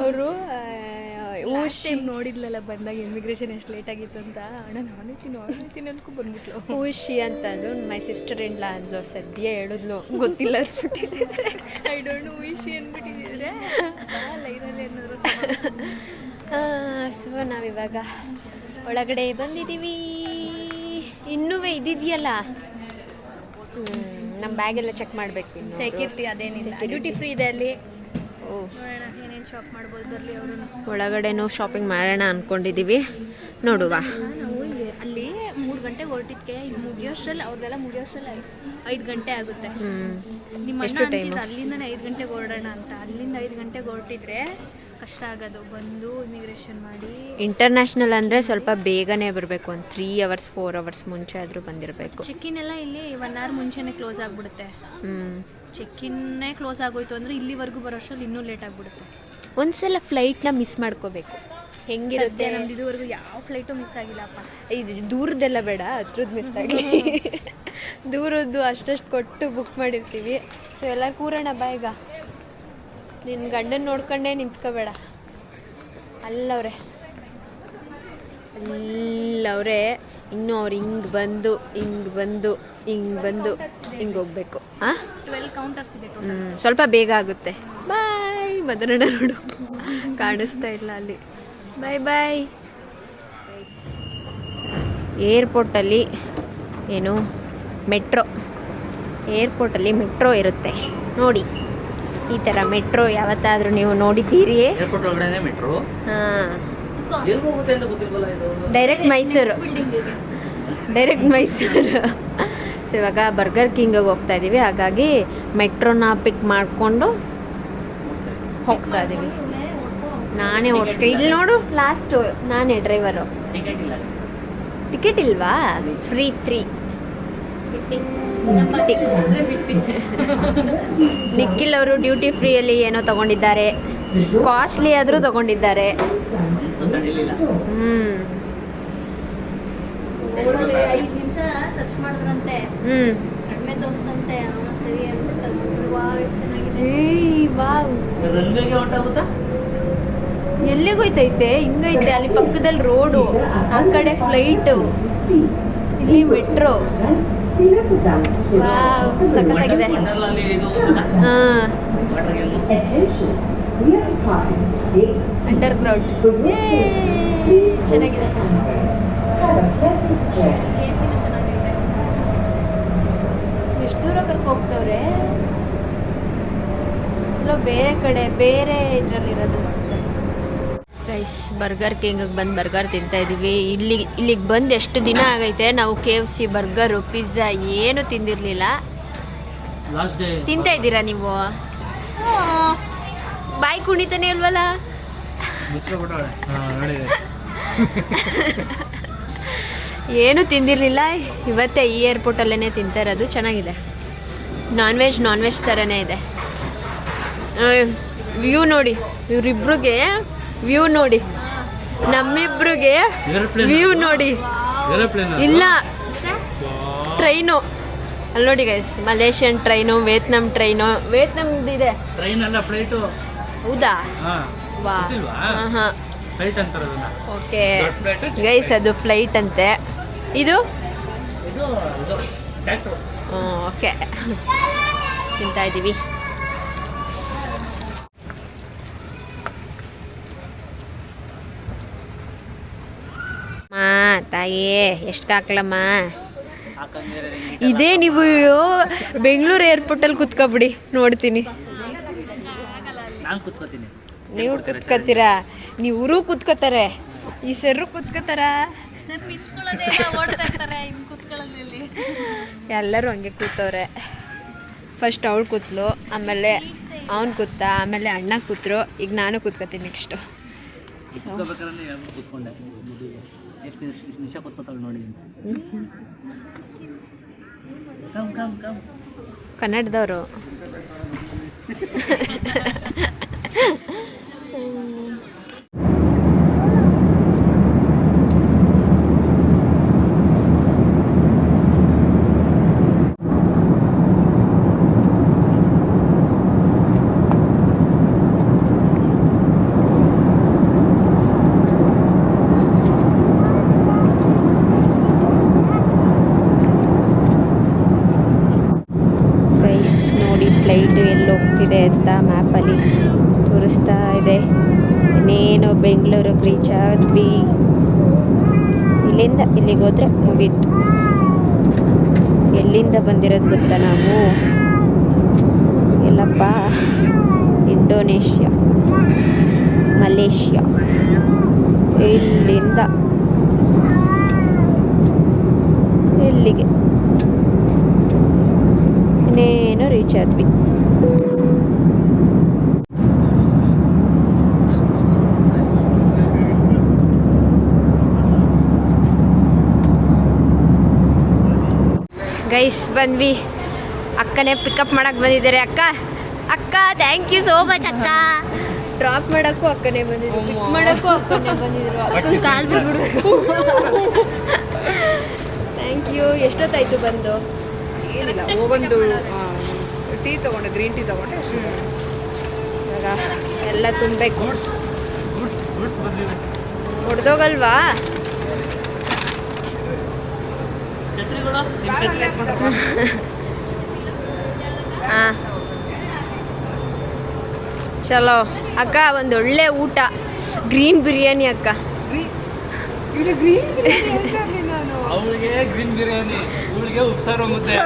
Speaker 1: ಅವರು
Speaker 3: ಟೈಮ್ ನೋಡಿದ್ಲಲ್ಲ ಬಂದಾಗ ಇಮಿಗ್ರೇಷನ್ ಎಷ್ಟು ಲೇಟ್ ಆಗಿತ್ತು ಅಂತ. ಅಣ್ಣ ನೋಡ್ತೀನಿ ಅನ್ಕೊ ಬಂದ್ಬಿಟ್ಲು.
Speaker 1: ಊಷಿ ಅಂತ ಅದು ಮೈ ಸಿಸ್ಟರ್ ಇನ್ ಲಾ ಅಂದ್ಲು. ಸದ್ಯ ಹೇಳಿದ್ಲು, ಗೊತ್ತಿಲ್ಲ ಅನ್ಬಿಟ್ಟಿದ್ರೆ.
Speaker 3: ಐ ಡೋಂಟ್ ಊಷಿ ಅಂದ್ಬಿಟ್ಟಿದ್ರೆ ಲೈನಲ್ಲಿ ಏನಾದ್ರು.
Speaker 1: ಸೊ ನಾವಿವಾಗ ಒಳಗಡೆ ಬಂದಿದ್ದೀವಿ. ಇನ್ನೂ ಇದಿದೆಯಲ್ಲ, ನಮ್ಮ ಬ್ಯಾಗೆಲ್ಲ ಚೆಕ್ ಮಾಡಬೇಕು.
Speaker 3: ಸೆಕ್ಯೂರಿಟಿ ಅದೇನಿಲ್ಲ, ಡ್ಯೂಟಿ ಫ್ರೀ ಇದೆ ಅಲ್ಲಿ.
Speaker 1: ಓ,
Speaker 3: ನೋಡೋಣ ಏನೇನು ಶಾಪ್ ಮಾಡ್ಬೋದು, ಬರಲಿ ಅವರು.
Speaker 1: ಒಳಗಡೆನೂ ಶಾಪಿಂಗ್ ಮಾಡೋಣ ಅಂದ್ಕೊಂಡಿದ್ದೀವಿ, ನೋಡುವ.
Speaker 3: ನಾವು ಅಲ್ಲಿ 3 ಗಂಟೆಗೆ ಹೊರಟಿದ್ಕೆ ಇಲ್ಲಿ ಮುಗಿಯೋಷ್ಟರಲ್ಲಿ, ಅವ್ರದ್ದೆಲ್ಲ ಮುಗಿಯೋಷ್ಟರಲ್ಲಿ 5 ಗಂಟೆ ಆಗುತ್ತೆ. ನಿಮ್ಮ ಅಣ್ಣ ಅಂತಿದ್ರು ಅಲ್ಲಿಂದನೇ 5 ಗಂಟೆಗೆ ಹೊರಡೋಣ ಅಂತ. ಅಲ್ಲಿಂದ 5 ಗಂಟೆಗೆ ಹೊರಟಿದ್ರೆ ಕಷ್ಟ ಆಗೋದು, ಬಂದು ಇಮಿಗ್ರೇಷನ್ ಮಾಡಿ.
Speaker 1: ಇಂಟರ್ನ್ಯಾಷನಲ್ ಅಂದರೆ ಸ್ವಲ್ಪ ಬೇಗನೆ ಬರಬೇಕು, ಒಂದು 3 hours 4 hours ಮುಂಚೆ ಆದರೂ ಬಂದಿರಬೇಕು.
Speaker 3: ಚೆಕ್ಕಿನ್ ಎಲ್ಲ ಇಲ್ಲಿ 1 hour ಮುಂಚೆನೇ ಕ್ಲೋಸ್ ಆಗಿಬಿಡುತ್ತೆ. ಚೆಕ್ಕಿನ್ನೇ ಕ್ಲೋಸ್ ಆಗೋಯ್ತು ಅಂದರೆ ಇಲ್ಲಿವರೆಗೂ ಬರೋಷ್ಟರಲ್ಲಿ ಇನ್ನೂ ಲೇಟ್ ಆಗಿಬಿಡುತ್ತೆ.
Speaker 1: ಒಂದ್ಸಲ ಫ್ಲೈಟ್ನ ಮಿಸ್ ಮಾಡ್ಕೋಬೇಕು. ಹೆಂಗಿರುತ್ತೆ
Speaker 3: ನಮ್ದು ಇದುವರೆಗೂ ಯಾವ ಫ್ಲೈಟು ಮಿಸ್ ಆಗಿಲ್ಲಪ್ಪ.
Speaker 1: ಇದು ದೂರದ್ದೆಲ್ಲ ಬೇಡ, ಹತ್ರದ್ದು ಮಿಸ್ ಆಗಿ. ದೂರದ್ದು ಅಷ್ಟಷ್ಟು ಕೊಟ್ಟು ಬುಕ್ ಮಾಡಿರ್ತೀವಿ. ಸೊ ಎಲ್ಲರೂ ಕೂರೋಣ ಬಾ. ಈಗ ನಿನ್ನ ಗಂಡನ ನೋಡ್ಕೊಂಡೇ ನಿಂತ್ಕೋಬೇಡ. ಅಲ್ಲವ್ರೆ ಇನ್ನೂ ಅವ್ರು ಹಿಂಗೆ ಬಂದು ಹಿಂಗೆ ಹೋಗ್ಬೇಕು.
Speaker 3: 12 ಕೌಂಟರ್ಸ್ ಇದೆ.
Speaker 1: ಸ್ವಲ್ಪ ಬೇಗ ಆಗುತ್ತೆ. ಬಾಯ್ ಮದರಣ ನೋಡು, ಕಾಣಿಸ್ತಾ ಇಲ್ಲ ಅಲ್ಲಿ. ಬಾಯ್. ಏರ್ಪೋರ್ಟಲ್ಲಿ ಏರ್ಪೋರ್ಟಲ್ಲಿ ಮೆಟ್ರೋ ಇರುತ್ತೆ ನೋಡಿ. ಈ ಥರ ಮೆಟ್ರೋ ಯಾವತ್ತಾದರೂ ನೀವು ನೋಡಿದ್ದೀರಿ?
Speaker 2: ಏರ್ಪೋರ್ಟ್ ಒಳಗಡೆ ಮೆಟ್ರೋ.
Speaker 1: ಹಾಂ,
Speaker 2: ಎಲ್ಲಿ ಹೋಗುತ್ತೆ ಅಂತ ಗೊತ್ತಿಲ್ವಲ್ಲ ಇದು.
Speaker 1: ಡೈರೆಕ್ಟ್ ಮೈಸೂರು. ಸೊ ಇವಾಗ ಬರ್ಗರ್ ಕಿಂಗಿಗೆ ಹೋಗ್ತಾ ಇದ್ದೀವಿ, ಹಾಗಾಗಿ ಮೆಟ್ರೋನ ಪಿಕ್ ಮಾಡಿಕೊಂಡು ಹೋಗ್ತಾ ಇದ್ದೀವಿ. ನಾನೇ ಇಲ್ಲಿ ನೋಡು, ಲಾಸ್ಟು ನಾನೇ ಡ್ರೈವರು. ಟಿಕೆಟ್ ಇಲ್ವಾ? ಫ್ರೀ ನಿಖಿಲ್ ಅವರು ಡ್ಯೂಟಿ ಫ್ರೀಯಲ್ಲಿ ಏನೋ ತಗೊಂಡಿದ್ದಾರೆ, ಕಾಸ್ಟ್ಲಿ ಆದರೂ ತಗೊಂಡಿದ್ದಾರೆ.
Speaker 3: 5 ನಿಮಿಷ ಸರ್ಚ್ ಮಾಡಿದ್ರಂತೆ, ಕಡಿಮೆ ತೋರಿಸ್ತಂತೆ. ಸರಿ ಎಷ್ಟು ಚೆನ್ನಾಗಿದೆ.
Speaker 2: ರನ್ವೇಗೆ ಹೊಂಟಾಗುತ್ತಾ?
Speaker 1: ಎಲ್ಲಿಗೋಯ್ತೈತೆ? ಹಿಂಗೈತೆ, ಅಲ್ಲಿ ಪಕ್ಕದಲ್ಲಿ ರೋಡು, ಆ ಕಡೆ ಫ್ಲೈಟು, ಇಲ್ಲಿ ಮೆಟ್ರೋ. ಸಖತ್ತಾಗಿದೆ. ಅಂಡರ್ ಗ್ರೌಂಡ್ ಚೆನ್ನಾಗಿದೆ. ಎಷ್ಟು ದೂರ ಕರ್ಕೊ ಹೋಗ್ತವ್ರೆ? ಬೇರೆ ಕಡೆ ಬೇರೆ ಇದರಲ್ಲಿರೋದು ಅನ್ಸುತ್ತೆ. ಗೈಸ್, ಬರ್ಗರ್ ಕಿಂಗಿಗೆ ಬಂದು ಬರ್ಗರ್ ತಿಂತಾ ಇದ್ದೀವಿ. ಇಲ್ಲಿಗೆ ಬಂದು ಎಷ್ಟು ದಿನ ಆಗೈತೆ. ನಾವು KFC ಬರ್ಗರು ಪಿಜ್ಜಾ ಏನು ತಿಂದಿರಲಿಲ್ಲ. ತಿಂತಾ ಇದ್ದೀರಾ ನೀವು? ಬಾಯಿ ಕುಣಿತಾನೆ ಇಲ್ವಲ್ಲ. ಏನು ತಿಂದಿರಲಿಲ್ಲ. ಇವತ್ತೇ ಈ ಏರ್ಪೋರ್ಟಲ್ಲೇ ತಿಂತಾ ಇರೋದು. ಚೆನ್ನಾಗಿದೆ. ನಾನ್ ವೆಜ್ ಥರನೇ ಇದೆ. ವ್ಯೂ ನೋಡಿ, ಇವರಿಬ್ರಿಗೆ ವ್ಯೂ ನೋಡಿ, ನಮ್ಮಿಬ್ರಿಗೆ ವ್ಯೂ ನೋಡಿ. ಇಲ್ಲ, ಟ್ರೈನು ಅಲ್ಲಿ ನೋಡಿ ಗೈಸ್. ಮಲೇಷಿಯನ್ ಟ್ರೈನು, ವಿಯೆಟ್ನಾಮ್ದಿದೆ
Speaker 2: ಟ್ರೈನ್ ಅಲ್ಲ, ಫ್ಲೈಟು.
Speaker 1: ಹೌದಾ? ವಾ, ಹಾಂ, ಓಕೆ ಗೈಸ್, ಅದು ಫ್ಲೈಟ್ ಅಂತೆ. ಇದು ಓಕೆ, ತಿಂತಾ ಇದ್ದೀವಿ. ತಾಯಿ ಎಷ್ಟು ಹಾಕ್ಲಮ್ಮ? ಇದೇ ನೀವು ಬೆಂಗಳೂರು ಏರ್ಪೋರ್ಟಲ್ಲಿ ಕುತ್ಕೊಬಿಡಿ, ನೋಡ್ತೀನಿ. ನೀವು ಕುತ್ಕೋತೀರಾ? ನೀವರು ಕುತ್ಕೋತಾರೆ, ಈ ಸರ್ರು ಕುತ್ಕೋತಾರ, ಎಲ್ಲರೂ ಹಂಗೆ ಕೂತವ್ರೆ. ಫಸ್ಟ್ ಅವಳು ಕೂತ್ಲು, ಆಮೇಲೆ ಅವನು ಕೂತ, ಆಮೇಲೆ ಅಣ್ಣ ಕೂತ್ರು, ಈಗ ನಾನು ಕೂತ್ಕೋತೀನಿ ನೆಕ್ಸ್ಟು. ಕನ್ನಡದವರು. ಇಲ್ಲಿ ತೋರಿಸ್ತಾ ಇದೆ. ಇನ್ನೇನು ಬೆಂಗಳೂರಿಗೆ ರೀಚ್ ಆದ್ವಿ. ಇಲ್ಲಿಂದ ಇಲ್ಲಿಗೆ ಹೋದ್ರೆ ಮುಗೀತು. ಎಲ್ಲಿಂದ ಬಂದಿರೋದು ಗೊತ್ತಾ ನಾವು? ಎಲ್ಲಪ್ಪ, ಇಂಡೋನೇಷ್ಯಾ, ಮಲೇಷ್ಯಾ, ಇಲ್ಲಿಂದ ಇಲ್ಲಿಗೆ ಇನ್ನೇನು ರೀಚ್ ಆದ್ವಿ. ಗೈಸ್ ಬಂದ್ವಿ. ಅಕ್ಕನೇ ಪಿಕಪ್ ಮಾಡಕ್ಕೆ ಬಂದಿದ್ದಾರೆ. ಅಕ್ಕ ಅಕ್ಕ ಥ್ಯಾಂಕ್ ಯು ಸೋ ಮಚ್ ಅಕ್ಕ. ಡ್ರಾಪ್ ಮಾಡೋಕ್ಕೂ ಅಕ್ಕನೇ ಬಂದಿದ್ರು, ಪಿಕ್ ಮಾಡೋಕ್ಕೂ ಅಕ್ಕನೇ ಬಂದಿದ್ರು. ಅಕ್ಕನ ಕಾಲು ಬಿದ್ದುಬಿಡ್ಬೇಕು. Thank you. ಎಷ್ಟೊತ್ತಾಯ್ತು ಬಂದು?
Speaker 5: ಏನಿಲ್ಲ, ಹೋಗೊಂದು ಟೀ ತೊಗೊಂಡೆ, ಗ್ರೀನ್ ಟೀ ತೊಗೊಂಡೆ.
Speaker 1: ಇವಾಗ ಎಲ್ಲ ತುಂಬಬೇಕು. ಹೊಡೆದೋಗಲ್ವಾ? ಹಾಂ ಚಲೋ ಅಕ್ಕ. ಒಂದು ಒಳ್ಳೆ ಊಟ, ಗ್ರೀನ್ ಬಿರಿಯಾನಿ ಅಕ್ಕ.
Speaker 2: ಅವಳಿಗೆ ಗ್ರೀನ್ ಬಿರಿಯಾನಿ, ಇವಳಿಗೆ ಉಪ್ಸಾರು ಮುದ್ದೆ,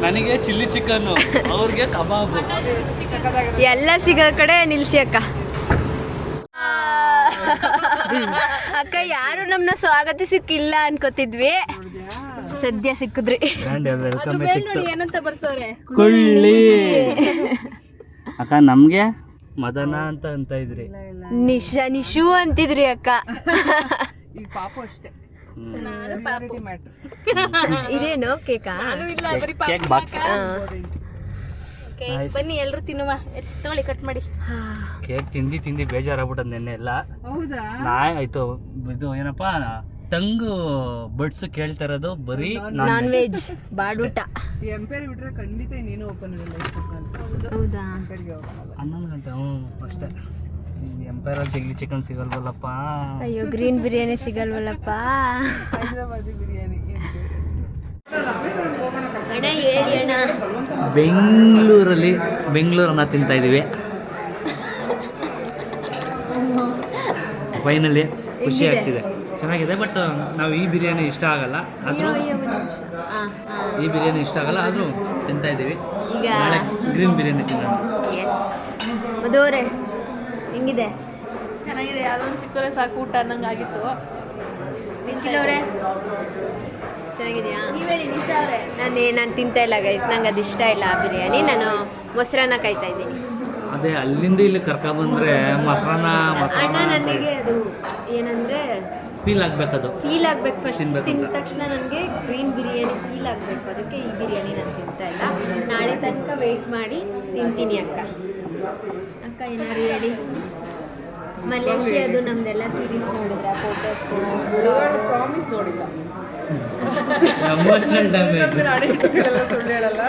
Speaker 2: ನನಗೆ ಚಿಲ್ಲಿ ಚಿಕನ್, ಅವ್ರಿಗೆ ಕಬಾಬ್.
Speaker 1: ಎಲ್ಲ ಸಿಗೋ ಕಡೆ ನಿಲ್ಸಿ ಅಕ್ಕ. ಅಕ್ಕ ಯಾರು ನಮ್ಮನ್ನ ಸ್ವಾಗತಿಸಿಕ್ಕಿಲ್ಲ ಅನ್ಕೋತಿದ್ವಿ, ಸದ್ಯ ಸಿಕ್ಕಿದ್ರಿ.
Speaker 3: ಏನಂತ ಬರ್ಸೋರೆ?
Speaker 2: ಕೊಳ್ಳಿ ಅಕ್ಕ, ನಮ್ಗೆ ಮದನ ಅಂತ ಇದ್ರಿ.
Speaker 1: ನಿಶು ಅಂತಿದ್ರಿ ಅಕ್ಕ.
Speaker 5: ಈಗ ಪಾಪು ಅಷ್ಟೇ.
Speaker 1: ಇದೇನು ಕೇಕಾ?
Speaker 2: Cake box.
Speaker 3: ಬನ್ನಿ ಎಲ್ರು ತಿನ್ನುವ. ತಗೊಳ್ಳಿ, ಕಟ್ ಮಾಡಿ.
Speaker 2: ಕೇಕ್ ತಿಂದಿ ಬೇಜಾರಾಗ್ಬಿಟ್ಟದ ನೆನ್ನೆ ಎಲ್ಲ.
Speaker 5: ಹೌದಾ?
Speaker 2: ಆಯ್ತು ಇದು ಏನಪ್ಪಾ, ಟಂಗ್ ಬಡ್ಸ್ ಕೇಳ್ತಾ ಇರೋದು ಬರೀ
Speaker 1: ನಾನ್ ವೆಜ್ ಬಾಡೂಟ.
Speaker 5: ಎಂಪೈರ್ ಬಿಟ್ರೆ ಖಂಡಿತ ನೀನು ಓಪನ್ ಇರಲ್ಲ.
Speaker 1: ಹೌದಾ?
Speaker 2: 11 ಗಂಟೆ. ಅಷ್ಟೇ. ಎಂಪೈರ್ ಚಿಲ್ಲಿ ಚಿಕನ್ ಸಿಗಲ್ವಲ್ಲಪ್ಪ.
Speaker 1: ಅಯ್ಯೋ, ಗ್ರೀನ್ ಬಿರಿಯಾನಿ ಸಿಗಲ್ವಲ್ಲಪ್ಪ.
Speaker 5: ಹೈದರಾಬಾದಿ ಬಿರಿಯಾನಿ
Speaker 1: ಅಣ್ಣ ಹೇಳಿ ಅಣ್ಣ.
Speaker 2: ಬೆಂಗಳೂರನ್ನ ತಿಂತಾ ಇದೀವಿ. ಫೈನಲಿ ಖುಷಿ ಆಗ್ತಿದೆ, ಚೆನ್ನಾಗಿದೆ. ಬಟ್ ನಾವು ಈ ಬಿರಿಯಾನಿ ಇಷ್ಟ ಆಗಲ್ಲ, ಆದ್ರೂ ಈ ಬಿರಿಯಾನಿ ಇಷ್ಟ ಆಗಲ್ಲ, ಆದ್ರೂ ತಿಂತಾ ಇದೀವಿ.
Speaker 1: ಈಗ
Speaker 2: ನಾಳೆ ಗ್ರೀನ್ ಬಿರಿಯಾನಿ ತಿನ್ನೋಣ.
Speaker 1: ಮಧುವರೇ ಹೆಂಗಿದೆ?
Speaker 3: ಚೆನ್ನಾಗಿದೆ. ಯಾವುದೊಂದು ಸಿಕ್ಕರೆ ಸಾಕು ಊಟ ಅನ್ನಂಗೆ ಆಗಿತ್ತು.
Speaker 1: ನಿಖಿಲವ್ರೆ ಚೆನ್ನಾಗಿದೆಯಾ?
Speaker 3: ನೀವು ಹೇಳಿ ನಿಶಾ ಅವರೇ.
Speaker 1: ನಾನು ತಿಂತಾ ಇಲ್ಲ ಗೈಸ್, ನಂಗೆ ಅದು ಇಷ್ಟ ಇಲ್ಲ ಆ ಬಿರಿಯಾನಿ. ನಾನು ಮೊಸರನ್ನ ಕಾಯ್ತಾ ಇದ್ದೀನಿ.
Speaker 2: ಅದೇ ಅಲ್ಲಿಂದ ಇಲ್ಲಿ ಕರ್ಕೊಬಂದ್ರೆ ಮೊಸರನ್ನ
Speaker 1: ಅಣ್ಣ ನನಗೆ ಅದು ಏನಂದ್ರೆ
Speaker 2: ಫೀಲ್ ಆಗ್ಬೇಕದು.
Speaker 1: ಫೀಲ್ ಆಗ್ಬೇಕು ಫಸ್ಟ್.
Speaker 2: ತಿನ್ಬೇಕು
Speaker 1: ತಿಂದ
Speaker 2: ಅಂತ.
Speaker 1: ತಕ್ಷಣ ನನಗೆ ಗ್ರೀನ್ ಬಿರಿಯಾನಿ ಫೀಲ್ ಆಗಬೇಕು. ಅದಕ್ಕೆ ಈ ಬಿರಿಯಾನಿ ನಾನು ತಿಂತಾ ಇಲ್ಲ. ನಾಳೆ ತನಕ ವೆಯ್ಟ್ ಮಾಡಿ ತಿಂತೀನಿ ಅಕ್ಕ. ಅಕ್ಕ ಏನಾದ್ರು ಹೇಳಿ. ಮಲೇಷಿಯಾದು ನಮ್ದೆಲ್ಲ ಸೀರೀಸ್ ನೋಡಿದ್ರೆ ಫೋಟೋಸ್?
Speaker 5: ಪ್ರಾಮಿಸ್ ನೋಡಿಲ್ಲ.
Speaker 2: Emotional damage.
Speaker 5: ಸುಳ್ಳು ಹೇಳಲ್ಲ.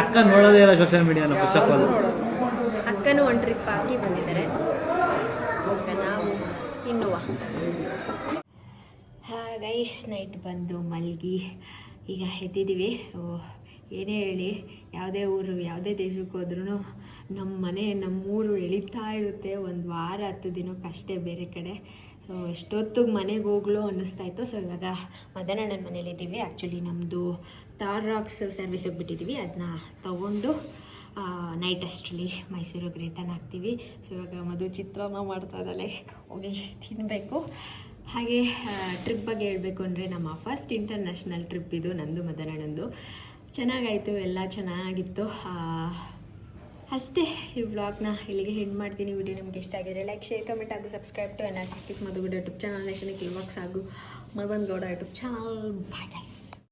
Speaker 2: ಅಕ್ಕ ನೋಡೋದೇ ಇಲ್ಲ ಸೋಷಿಯಲ್ ಮೀಡಿಯಾನ.
Speaker 1: ಅಕ್ಕನೂ ಒಂದು ಟ್ರಿಪ್ ಹಾಕಿ ಬಂದಿದ್ದಾರೆ. ನಾವು ತಿನ್ನುವ. ಗೈಸ್ ನೈಟ್ ಬಂದು ಮಲಗಿ ಈಗ ಎದ್ದಿದ್ದೀವಿ. ಸೊ ಏನೇ ಹೇಳಿ, ಯಾವುದೇ ಊರು ಯಾವುದೇ ದೇಶಕ್ಕೆ ಹೋದ್ರೂ ನಮ್ಮ ಮನೆ ನಮ್ಮೂರು ಎಳಿತಾ ಇರುತ್ತೆ. ಒಂದು ವಾರ 10 ದಿನಕ್ಕಷ್ಟೇ ಬೇರೆ ಕಡೆ. ಸೊ ಎಷ್ಟೊತ್ತಿಗೆ ಮನೆಗೆ ಹೋಗ್ಲೋ ಅನ್ನಿಸ್ತಾಯಿತ್ತು. ಸೊ ಇವಾಗ ಮದನಣ್ಣನ ಮನೇಲಿದ್ದೀವಿ. ಆ್ಯಕ್ಚುಲಿ ನಮ್ಮದು ತಾರ್ ರಾಕ್ಸ್ ಸರ್ವಿಸಿಗೆ ಬಿಟ್ಟಿದ್ದೀವಿ. ಅದನ್ನ ತೊಗೊಂಡು ನೈಟ್ ಅಷ್ಟರಲ್ಲಿ ಮೈಸೂರಿಗೆ ರಿಟರ್ನ್ ಆಗ್ತೀವಿ. ಸೊ ಇವಾಗ ಮಧು ಚಿತ್ರಾನ್ನ ಮಾಡ್ತಾ ಇದ್ದಾಳೆ, ಹೋಗಿ ತಿನ್ನಬೇಕು. ಹಾಗೆ ಟ್ರಿಪ್ ಬಗ್ಗೆ ಹೇಳಬೇಕು ಅಂದರೆ ನಮ್ಮ ಫಸ್ಟ್ ಇಂಟರ್ನ್ಯಾಷನಲ್ ಟ್ರಿಪ್ ಇದು, ನಂದು ಮದನಣ್ಣಂದು. ಚೆನ್ನಾಗಾಯಿತು, ಎಲ್ಲ ಚೆನ್ನಾಗಿತ್ತು. ಅಷ್ಟೇ. ಈ ವ್ಲಾಗ್ನ ಇಲ್ಲಿಗೆ ಹೆಂಡ್ ಮಾಡ್ತೀನಿ. ವಿಡಿಯೋ ನಿಮ್ಗೆ ಇಷ್ಟ ಆಗಿದ್ರೆ ಲೈಕ್, ಶೇರ್, ಕಮೆಂಟ್ ಹಾಗೂ subscribe to N R kiss Madhugowda YouTube channel, nation kill box ಹಾಗೂ Madan Gowda YouTube channel. Bye guys.